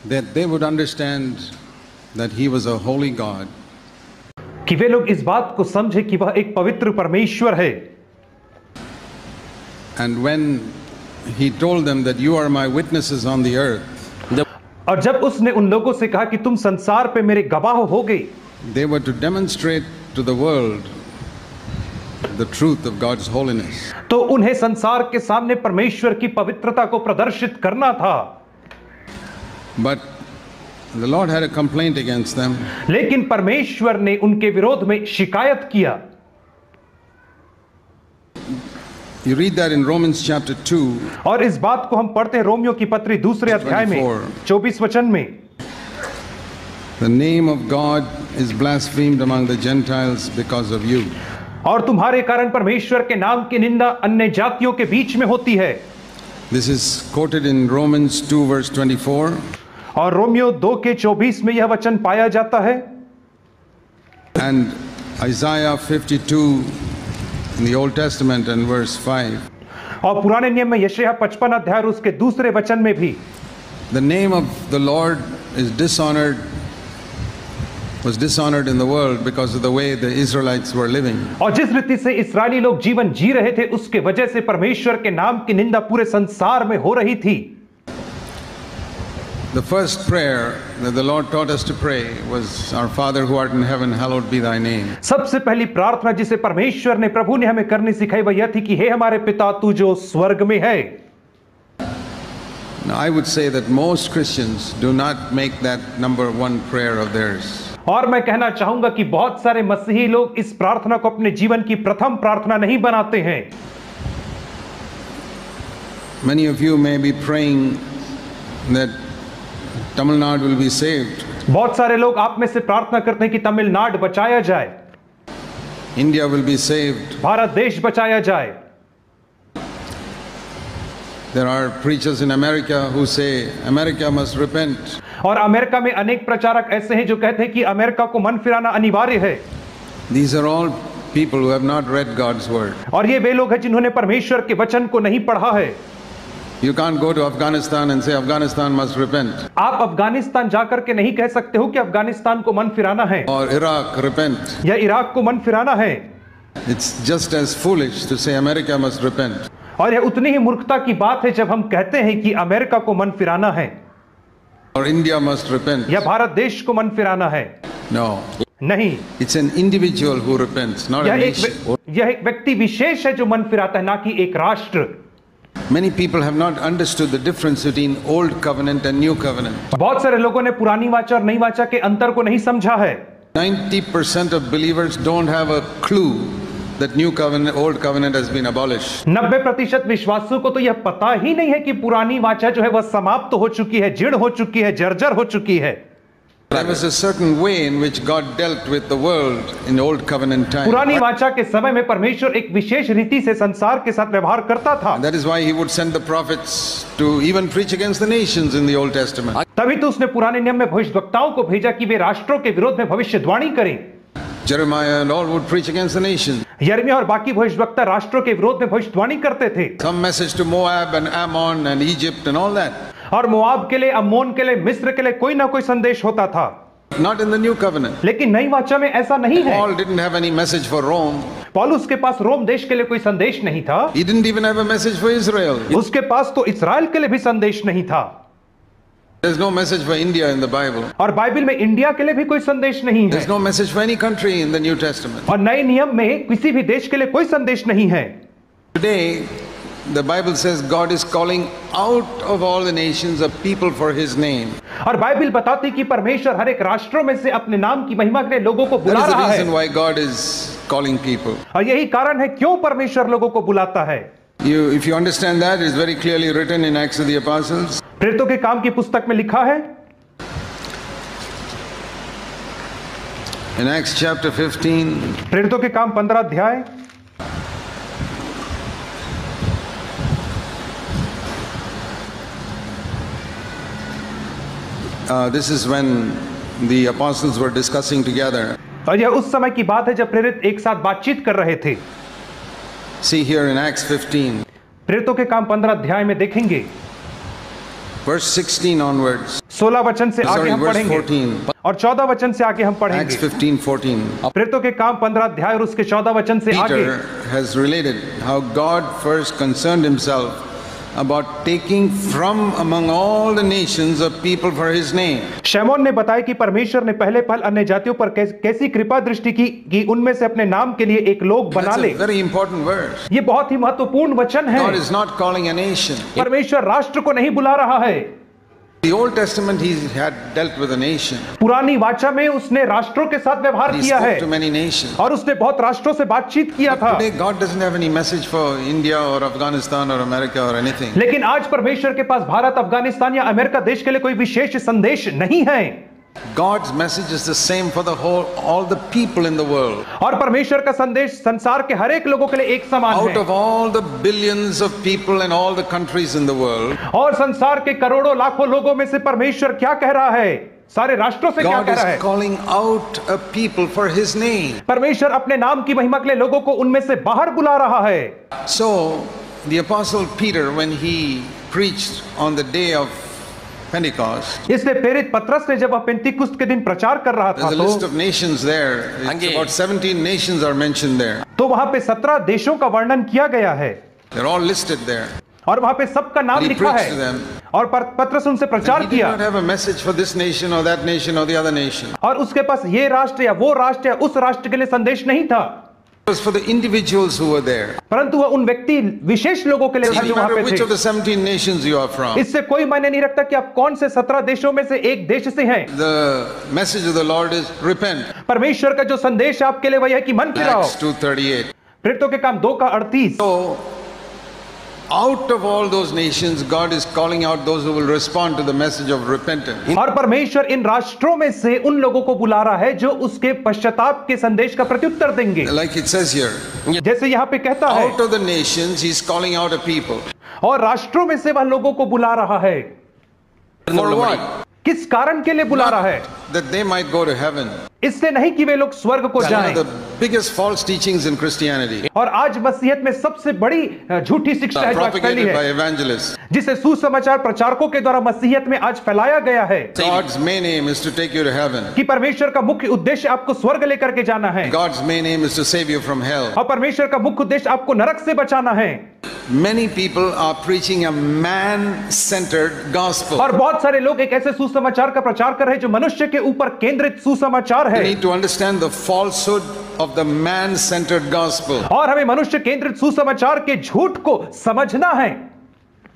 that they would understand that he was a holy God. कि वे लोग इस बात को समझे कि वह एक पवित्र परमेश्वर है. And when he told them that you are my witnesses on the earth, और जब उसने उन लोगों से कहा कि तुम संसार पे मेरे गवाह होगे, they were to demonstrate to the world the truth of God's holiness. तो उन्हें संसार के सामने परमेश्वर की पवित्रता को प्रदर्शित करना था. But the Lord had a complaint against them. लेकिन परमेश्वर ने उनके विरोध में शिकायत किया. You read that in Romans chapter 2. और इस बात को हम पढ़ते हैं रोमियो की पत्री दूसरे अध्याय में 24 वचन में. The name of God is blasphemed among the Gentiles because of you. और तुम्हारे कारण परमेश्वर के नाम की निंदा अन्य जातियों के बीच में होती है. This is quoted in Romans 2 verse 24. और रोमियो 2 के 24 में यह वचन पाया जाता है. And Isaiah 52 in the Old Testament and verse 5. और पुराने नियम में यशायाह 55 अध्याय और उसके दूसरे वचन में भी The name of the Lord is was dishonored in the world because of the way the Israelites were living. और जिस रीति से इस्राएली लोग जीवन जी रहे थे उसके वजह से परमेश्वर के नाम की निंदा पूरे संसार में हो रही थी. The first prayer that the Lord taught us to pray was, Our Father who art in heaven, hallowed be thy name. सबसे पहली प्रार्थना जिसे परमेश्वर ने प्रभु ने हमें करनी सिखाई वह यह थी कि हे हमारे पिता तू जो स्वर्ग में है. Now I would say that most Christians do not make that number one prayer of theirs. और मैं कहना चाहूंगा कि बहुत सारे मसीही लोग इस प्रार्थना को अपने जीवन की प्रथम प्रार्थना नहीं बनाते हैं. Many of you may be praying that Tamil Nadu will be saved. बहुत सारे लोग आप में से प्रार्थना करते हैं कि तमिलनाडु बचाया जाए, India will be saved. Bharat देश बचाया जाए. There are preachers in America who say America must repent. और अमेरिका में अनेक प्रचारक ऐसे हैं जो कहते हैं कि अमेरिका को मन फिराना अनिवार्य है. These are all people who have not read God's word. और ये वे लोग हैं जिन्होंने परमेश्वर के वचन को नहीं पढ़ा है. You can't go to Afghanistan and say Afghanistan must repent. आप अफगानिस्तान जाकर के नहीं कह सकते हो कि अफगानिस्तान को मन फिराना है, Or Iraq repent. या इराक को मन फिराना है. It's just as foolish to say America must repent. और यह उतनी ही मूर्खता की बात है जब हम कहते हैं कि अमेरिका को मन फिराना है, Or India must repent. या भारत देश को मन फिराना है. No. नहीं, It's an individual who repents, not a nation. यह एक व्यक्ति विशेष है जो मन फिराता है, ना कि एक राष्ट्र. Many people have not understood the difference between Old Covenant and New Covenant. बहुत सारे लोगों ने पुरानी वाचा और नई वाचा के अंतर को नहीं समझा है. 90% of believers don't have a clue that New Covenant, Old Covenant has been abolished. 90% विश्वासियों को तो यह पता ही नहीं है कि पुरानी वाचा जो है वह समाप्त हो चुकी है, जीर्ण हो चुकी है, जर्जर हो चुकी है. There was a certain way in which God dealt with the world in Old Covenant time. पुरानी वाचा के समय में परमेश्वर एक विशेष रीति से संसार के साथ व्यवहार करता था. That is why he would send the prophets to even preach against the nations in the Old Testament. तभी तो उसने पुराने नियम में भविष्यवक्ताओं को भेजा कि वे राष्ट्रों के विरोध में भविष्यवाणी करें. Jeremiah and all would preach against the nations. यिर्मयाह और बाकी भविष्यवक्ता राष्ट्रों के विरोध में भविष्यवाणी करते थे. Some message to Moab and Ammon and Egypt and all that. और मोआब के लिए, अम्मोन के लिए, मिस्र के लिए कोई ना कोई संदेश होता था. Not in the New Covenant. लेकिन नई वाचा में ऐसा नहीं है. Paul didn't have any message for Rome. पौलुस के पास रोम देश के लिए कोई संदेश नहीं था. He didn't even have a message for Israel. उसके पास तो इस्राएल के लिए भी संदेश नहीं था. There's no message for India in the Bible. और बाइबल में इंडिया के लिए भी कोई संदेश नहीं है. There's no message for any country in the New Testament. और नए नियम में किसी भी देश के लिए कोई संदेश नहीं है. Today, the Bible says God is calling out of all the nations a people for His name. और बाइबल बताती कि परमेश्वर हर एक राष्ट्रों में से अपने नाम की महिमा के लिए लोगों को That बुला is the रहा है. reason why God is calling people. और यही कारण है क्यों परमेश्वर लोगों को बुलाता है. If you understand that, it's very clearly written in Acts of the Apostles. प्रेरितों के काम की पुस्तक में लिखा है. In Acts chapter 15. प्रेरितों के काम 15 अध्याय. This is when the apostles were discussing together. और यह उस समय की बात है जब प्रेरित एक साथ बातचीत कर रहे थे. See here in Acts 15. प्रेरितों के काम 15 अध्याय में देखेंगे. Verse 16 onwards. 16 वचन से आगे Sorry, हम verse पढ़ेंगे 14. और 14 वचन से आगे हम Acts पढ़ेंगे। 15:14. प्रेरितों के काम 15 अध्याय और उसके 14 वचन से आगे Peter has related how God first concerned himself about taking from among all the nations of people for his name. शैमोन ने बताया कि परमेश्वर ने पहले पहल अन्य जातियों पर कैसी कृपा दृष्टि की कि उनमें से अपने नाम के लिए एक लोग बना That's ले। a very important verse. ये बहुत ही महत्वपूर्ण वचन है। God is not calling a nation. परमेश्वर राष्ट्र को नहीं बुला रहा है। The Old Testament he had dealt with a nation. पुरानी वाचा में उसने राष्ट्रों के साथ व्यवहार He किया spoke है to many nations. और उसने बहुत राष्ट्रों से बातचीत किया था। Today God doesn't have any message for India or Afghanistan or America or anything. लेकिन आज परमेश्वर के पास भारत, अफगानिस्तान या अमेरिका देश के लिए कोई विशेष संदेश नहीं है। God's message is the same for all the people in the world. और परमेश्वर का संदेश संसार के हर एक लोगों के लिए एक समान Out है। of all the billions of people in all the countries in the world, और संसार के करोड़ों लाखों लोगों में से परमेश्वर क्या कह रहा है? सारे राष्ट्रों से क्या God कह रहा is है? calling out a people for his name. परमेश्वर अपने नाम की महिमा के लिए लोगों को उनमें से बाहर बुला रहा है। So the apostle Peter, when he preached on the day of Pentecost, इसलिए प्रेरित पतरस ने जब वह पेंतीकुस्त के दिन प्रचार कर रहा था there's a list तो of nations there. It's about 17 nations are mentioned there. वहां पे 17 देशों का वर्णन किया गया है They're all listed there. और वहां पे सबका नाम And he लिखा preached to है them. और पतरस उनसे He प्रचार did किया not have a message for this nation or that nation or the other nation. और उसके पास ये राष्ट्र या वो राष्ट्र या उस राष्ट्र के लिए संदेश नहीं था, It was for the individuals who were there. परंतु वह उन व्यक्ति विशेष लोगों के लिए It था doesn't जो वहां matter पे which of थे। the 17 nations you are from. इससे कोई मायने नहीं रखता कि आप कौन से 17 देशों में से एक देश से हैं। The message of the Lord is repent. परमेश्वर का जो संदेश आपके लिए वही है कि मन फिराओ। Acts 2:38. प्रेरितों के काम 2 का 38। So, out of all those nations, God is calling out those who will respond to the message of repentance. और परमेश्वर इन राष्ट्रों में से उन लोगों को बुला रहा है जो उसके पश्चाताप के संदेश का प्रत्युत्तर देंगे। Like it says here, जैसे यहाँ पे कहता है, out of the nations, He's calling out a people. और राष्ट्रों में से वह लोगों को बुला रहा है। For what? किस कारण के लिए बुला रहा है? That they might go to heaven. इसलिए नहीं कि वे लोग स्वर्ग को One जाएं। of the biggest false teachings in Christianity, और आज मसीहत में सबसे बड़ी झूठी शिक्षा है जो आज फैली propagated by है, evangelists. जिसे सुसमाचार प्रचारकों के द्वारा मसीहत में आज फैलाया गया है God's main aim is to take you to heaven. कि परमेश्वर का मुख्य उद्देश्य आपको स्वर्ग लेकर के जाना है God's main aim is to save you from hell. और परमेश्वर का मुख्य उद्देश्य आपको नरक से बचाना है। Many people are preaching a man-centered gospel. और बहुत सारे लोग एक ऐसे सुसमाचार का प्रचार कर रहे हैं जो मनुष्य के ऊपर केंद्रित सुसमाचार We है need to understand the falsehood of the man-centered gospel. और हमें मनुष्य केंद्रित सुसमाचार के झूठ को समझना है।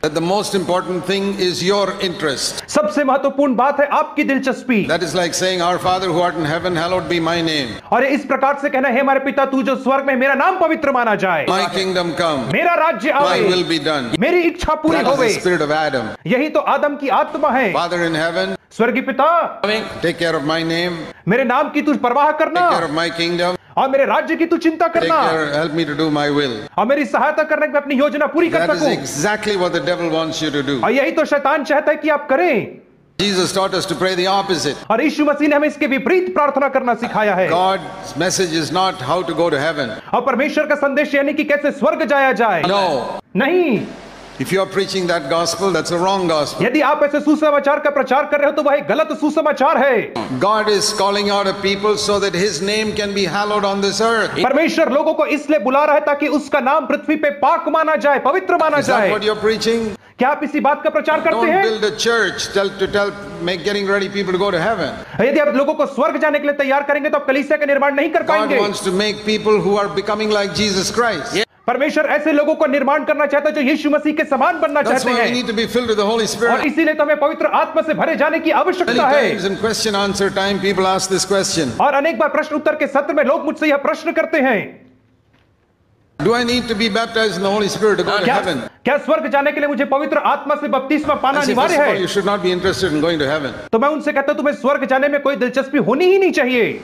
That the most important thing is your interest. सबसे महत्वपूर्ण बात है आपकी दिलचस्पी। That is like saying, Our Father who art in heaven, hallowed be my name. और इस प्रकार से कहना है, हमारे पिता तू जो स्वर्ग में, मेरा नाम पवित्र माना जाए, My kingdom come. मेरा राज्य My will आवे, be done. मेरी इच्छा पूरी That is होवे। the spirit of Adam. यही तो आदम की आत्मा है। Father in heaven, स्वर्गीय पिता, take care of my name, मेरे नाम की तू परवाह करना take care of my kingdom, और मेरे राज्य की तू चिंता take करना care, help me to do my will. और मेरी सहायता करने की मैं अपनी योजना पूरी कर That is सकूं। exactly what the devil wants you to do. और यही तो शैतान चाहता है कि आप करें। Jesus taught us to pray the opposite. और यीशु मसीह ने हमें इसके विपरीत प्रार्थना करना सिखाया है। God's message is not how to go to heaven. और परमेश्वर का संदेश यानी कि कैसे स्वर्ग जाया जाए, No. नहीं। If you are preaching that gospel, that's a wrong gospel. यदि आप ऐसे सुसमाचार का प्रचार कर रहे हो तो वह एक गलत सुसमाचार है। God is calling out a people so that His name can be hallowed on this earth. परमेश्वर लोगों को इसलिए बुला रहा है ताकि उसका नाम पृथ्वी पे पाक माना जाए, पवित्र माना Is that जाए। what you're preaching? क्या आप इसी बात का प्रचार करते Don't हैं? build a church make getting ready people to go to heaven. यदि आप लोगों को स्वर्ग जाने के लिए तैयार करेंगे तो आप कलीसिया का निर्माण नहीं कर God पाएंगे। wants to make people who are becoming like Jesus Christ. परमेश्वर ऐसे लोगों को निर्माण करना चाहता है जो यीशु मसीह के समान बनना That's चाहते why we हैं need to be filled with the Holy और Spirit. इसीलिए तो हमें पवित्र आत्मा से भरे जाने की Many आवश्यकता है। times in question answer time people ask this question. और अनेक बार प्रश्न उत्तर के सत्र में लोग मुझसे यह प्रश्न करते हैं, Do I need to be baptized in the Holy Spirit to go to क्या heaven? क्या स्वर्ग जाने के लिए मुझे पवित्र आत्मा से बपतिस्मा पाना I say, अनिवार्य first of all, है? you should not be interested in going to heaven. तो मैं उनसे कहता हूं तुम्हें स्वर्ग जाने में कोई दिलचस्पी होनी ही नहीं चाहिए।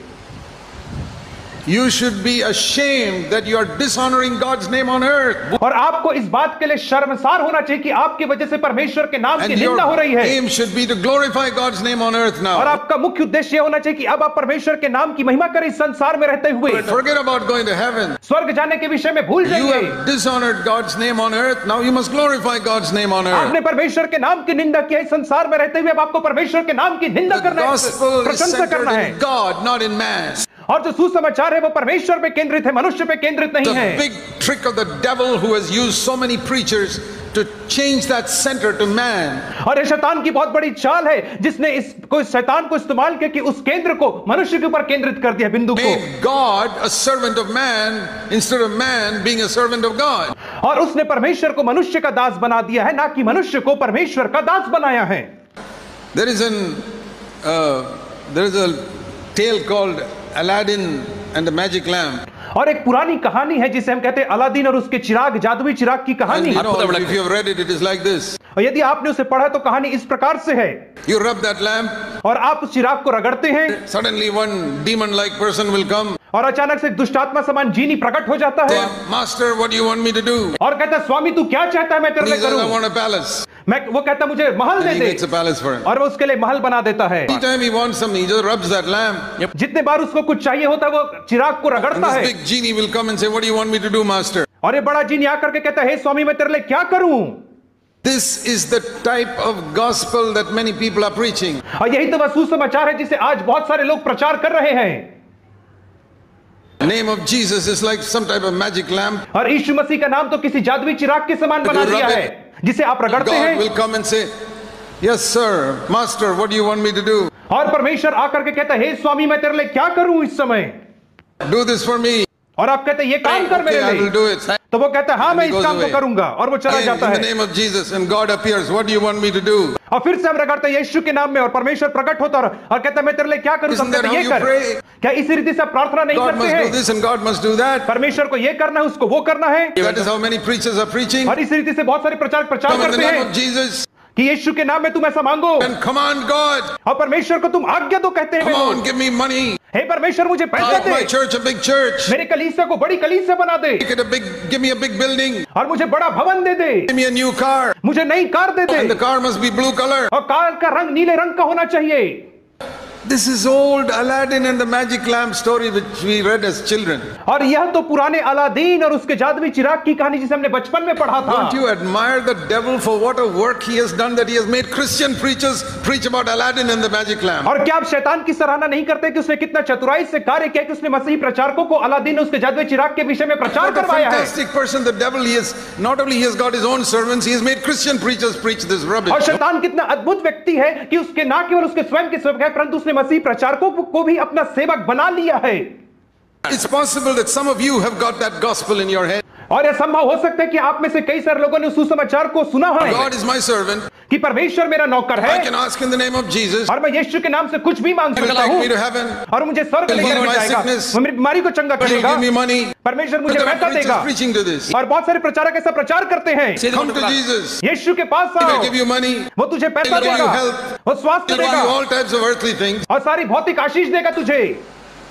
You should be ashamed that you are dishonoring God's name on earth. और आपको इस बात के लिए शर्मसार होना चाहिए कि आपकी वजह से परमेश्वर के नाम की And your निंदा हो रही है। aim should be to glorify God's name on earth और now. आपका मुख्य उद्देश्य यह होना चाहिए कि अब आप परमेश्वर के नाम की महिमा करें इस संसार में रहते हुए। Forget about going to heaven. स्वर्ग जाने के विषय में भूल You जाइए। have dishonored God's name on earth. Now you must glorify God's name on earth. आपने परमेश्वर के नाम की निंदा की है इस संसार में रहते हुए, अब आपको परमेश्वर के नाम की निंदा The करना है, gospel is प्रशंसा centered करना है। in God, not in man. और जो सुसमाचार है वो परमेश्वर पे केंद्रित है, मनुष्य पे केंद्रित नहीं The है। big trick of the devil who has used so many preachers to change that center to man. और ये शैतान की बहुत बड़ी चाल है जिसने इसको शैतान को इस्तेमाल किया कि उस केंद्र को मनुष्य के ऊपर केंद्रित कर दिया, बिंदु को। Made God a servant of man instead of man being a servant of God. और उसने परमेश्वर को मनुष्य का दास बना दिया है, ना कि मनुष्य को परमेश्वर का दास बनाया है। There is a tale called Aladdin and the Magic Lamp. और एक पुरानी कहानी है जिसे हम कहते हैं अलादीन और उसके चिराग, जादुई चिराग की And कहानी। you know, if you have read it, it is like this. और यदि आपने उसे पढ़ा तो कहानी इस प्रकार से है। You rub that lamp, और आप उस चिराग को रगड़ते हैं, suddenly one demon-like person will come. और अचानक से एक दुष्टात्मा समान जीनी प्रकट हो जाता है। Say, Master, what do you want me to do? और कहता है, स्वामी तू क्या चाहता है मैं तेरे He लिए says, I करूं? want a palace. वो कहता है, मुझे महल And they he they. makes a palace for him. और वो उसके लिए महल बना देता है। Anytime he wants something, he just rubs that lamp. जितने बार उसको कुछ चाहिए होता है वो चिराग को And रगड़ता this है। big genie will come and say, what do you want me to do, Master? और ये बड़ा जीनी आकर के कहता है, हे स्वामी मैं तेरे लिए क्या करूं? This is the type of gospel that many people are preaching. और यही तो वह सुसमाचार है जिसे आज बहुत सारे लोग प्रचार कर रहे हैं। The name of Jesus is like some type of magic lamp. और यीशु मसीह का नाम तो किसी जादुई चिराग के समान बना दिया है जिसे आप रगड़ते God हैं। will come and say, yes, sir, Master, what do you want me to do? और परमेश्वर आकर के कहता है, हे स्वामी मैं तेरे लिए क्या करूं इस समय? Do this for me. और आप कहते हैं ये काम कर Okay, मेरे I will लिए। do it. तो वो कहता है हाँ And मैं he इस goes काम को away. करूंगा, और वो चला Again, जाता in the है। name of Jesus, and God appears. What do you want me to do? और फिर से हम रगड़ते हैं यीशु के नाम में, और परमेश्वर प्रकट होता है और कहता है मैं तेरे लिए क्या करूं? Isn't हम that कहते हैं how ये you कर। pray? क्या इसी रीति से आप प्रार्थना नहीं God करते must do हैं? this and God must do that. परमेश्वर को ये करना है, उसको वो करना है। That is how many preachers are preaching. और इसी रीति से बहुत सारे प्रचारक प्रचार Come in the करते name हैं of Jesus कि यीशु के नाम में तुम ऐसा मांगो, and command God. और परमेश्वर को तुम आज्ञा दो, कहते हैं वे Come on, लोग। give me money. हे परमेश्वर मुझे पैसे Make my they, church a big church. मेरे कलीसिया को बड़ी कलीसिया बना दे, Make it a big, give me a big building. और मुझे बड़ा भवन दे दे, Give me a new car. मुझे नई car they And the they, car must be blue color. और कार का रंग नीले रंग का होना चाहिए। This is old Aladdin and the magic lamp story which we read as children. और यह तो पुराने अलादीन और उसके जादुई चिराग की कहानी जिसे हमने बचपन में पढ़ा था। Don't you admire the devil for what a work he has done, that he has made Christian preachers preach about Aladdin and the magic lamp? और क्या आप शैतान की सराहना नहीं करते कि उसने कितना चतुराई से कार्य किया कि उसने मसीही प्रचारकों को अलादीन और उसके जादुई चिराग के विषय में प्रचार What a करवाया है। fantastic person the devil he is. Not only he has got his own servants, he has made Christian preachers preach this और rubbish. शैतान कितना अद्भुत व्यक्ति है कि उसके ना केवल उसके स्वयं के सेवक है परंतु उसने मसीही प्रचारकों को भी अपना सेवक बना लिया है। It's possible that some of you have got that gospel in your head. और यह संभव हो सकता है कि आप में से कई सारे लोगों ने सुसमाचार को सुना है God is my servant. कि परमेश्वर मेरा नौकर I है can ask in the name of Jesus. और मैं यीशु के नाम से कुछ भी मांग He will सकता take हूँ me to heaven. और मुझे स्वर्ग He'll लेकर heal के my जाएगा, sickness. वो मेरी बीमारी को चंगा He will करेगा, give me money. परमेश्वर But मुझे there are पैसा preachers देगा। preaching to this. और बहुत सारे प्रचारक ऐसा प्रचार करते हैं, Come to Jesus. यीशु के पास He आओ, will give you money. वो तुझे पैसा He'll give you देगा, help. वो स्वास्थ्य He'll give देगा you all types of earthly things. और सारी भौतिक आशीष देगा तुझे।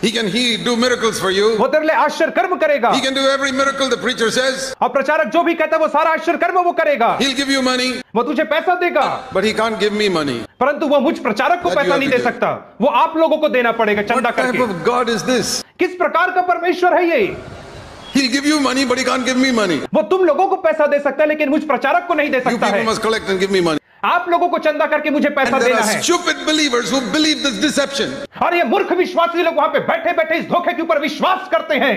He can do miracles for you. वो तेरे लिए आश्चर्य कर्म करेगा He can do every miracle the preacher says. और प्रचारक जो भी कहता है वो सारा आश्चर्य कर्म वो करेगा। He'll give you money, वो तुझे पैसा देगा but he can't give me money. परंतु वो मुझ प्रचारक को That you पैसा have नहीं to दे give. सकता, वो आप लोगों को देना पड़ेगा चंदा What type करके। of God is this? किस प्रकार का परमेश्वर है ये? He'll give you money, but he can't give me money. वो तुम लोगों को पैसा दे सकता है लेकिन मुझ प्रचारक को नहीं दे You सकता people है। must collect and give me money. आप लोगों को चंदा करके मुझे पैसा And there देना are है। stupid believers who believe this deception. और ये मूर्ख विश्वासी लोग वहां पे बैठे बैठे इस धोखे के ऊपर विश्वास करते हैं।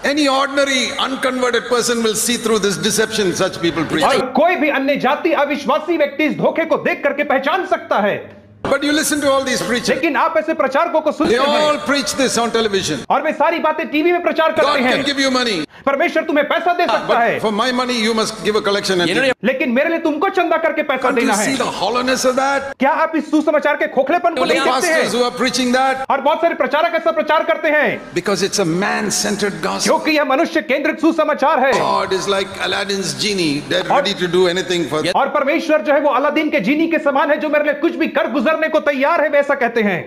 Any ordinary unconverted person will see through this deception such people preach. और कोई भी अन्य जाति अविश्वासी व्यक्ति इस धोखे को देख करके पहचान सकता है। But you listen to all these preachers. लेकिन आप ऐसे प्रचारकों को सुनते They all हैं preach this on television. और वे सारी बातें टीवी में प्रचार God करते can हैं। give you money, परमेश्वर तुम्हें पैसा दे सकता है but for my money you must give a collection. And give. लेकिन मेरे लिए तुमको चंदा करके पैसा Can't you देना see है। the hollowness of that? क्या आप इस सुसमाचार के खोखलेपन को नहीं देखते Pastors हैं? who are preaching that, और बहुत सारे प्रचारक ऐसा प्रचार करते हैं because it's a man-centered gospel. क्योंकि यह मनुष्य केंद्रित सुसमाचार है। God is like Aladdin's genie, they're ready to do anything for. और परमेश्वर जो है वो अलादीन के जीनी के समान है जो मेरे लिए कुछ भी कर गुजरने को तैयार है, वैसा कहते हैं।